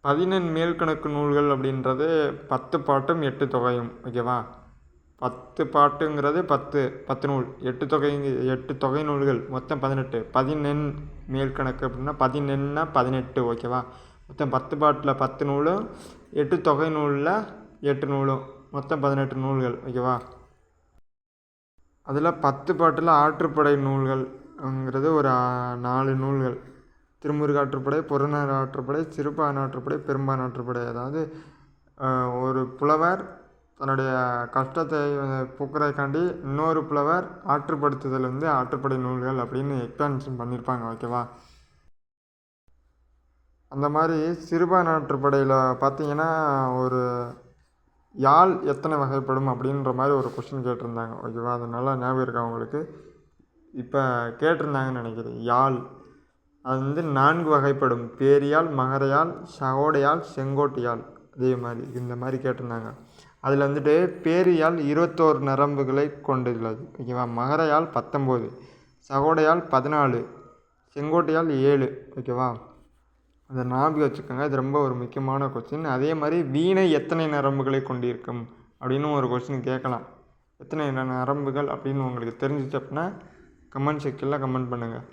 பதினெண் மேல்கணக்கு நூல்கள் அப்படின்றது 10 பாட்டும் 8 தொகையும். ஓகேவா? 10 பாட்டுங்கிறது 10 நூல், 8 தொகை நூல்கள் மொத்தம் 18. பதினெண் மேல்கணக்கு அப்படின்னா 18னா 18. ஓகேவா? மொத்தம் 10 பாட்டில் 10 நூலும் 8 தொகை நூலில் 8 நூலும் மொத்தம் 18 நூல்கள். ஓகேவா? அதில் 10 பாட்டில் ஆற்றுப்படை நூல்கள்ங்கிறது ஒரு 4 நூல்கள். திருமுருகாற்றுப்படை, புறநானூறு ஆற்றுப்படை, சிறுபானாற்றுப்படை, பெரும்பானாற்றுப்படை. அதாவது ஒரு புலவர் தன்னுடைய கஷ்டத்தை போக்குறதுக்காண்டி இன்னொரு புலவர் ஆற்றுப்படுத்துதல் ஆற்றுப்படை நூல்கள் அப்படின்னு எக்ஸ்பான்ஷன் பண்ணியிருப்பாங்க. ஓகேவா? அந்த மாதிரி சிறுபானாற்றுப்படையில் பார்த்தீங்கன்னா ஒரு யாழ் எத்தனை வகைப்படும் அப்படின்ற மாதிரி ஒரு கொஸ்டின் கேட்டிருந்தாங்க. ஓகேவா? அது நல்லா ஞாபகம் இருக்கா உங்களுக்கு? இப்போ கேட்டிருந்தாங்கன்னு நினைக்கிறேன். யாழ் அது 4 வகைப்படும். பேரியாழ், மகரயாழ், சகோடையாழ், செங்கோட்டியாழ். அதே மாதிரி இந்த மாதிரி கேட்டிருந்தாங்க. அதில் பேரியாழ் 21 நரம்புகளை கொண்டுள்ளது. ஓகேவா? மகரயாழ் 19, சகோடையாழ் 14, செங்கோட்டையாழ் 7. ஓகேவா? அதை ஞாபகம் வச்சுக்கோங்க. இது ரொம்ப ஒரு முக்கியமான கொஸ்டின். அதே மாதிரி வீணை எத்தனை நரம்புகளை கொண்டிருக்கும் அப்படின்னு ஒரு கொஸ்டின் கேட்கலாம். எத்தனை நரம்புகள் அப்படின்னு உங்களுக்கு தெரிஞ்சிச்சு அப்படின்னா கமெண்ட் செக்ஷனில் கமெண்ட் பண்ணுங்கள்.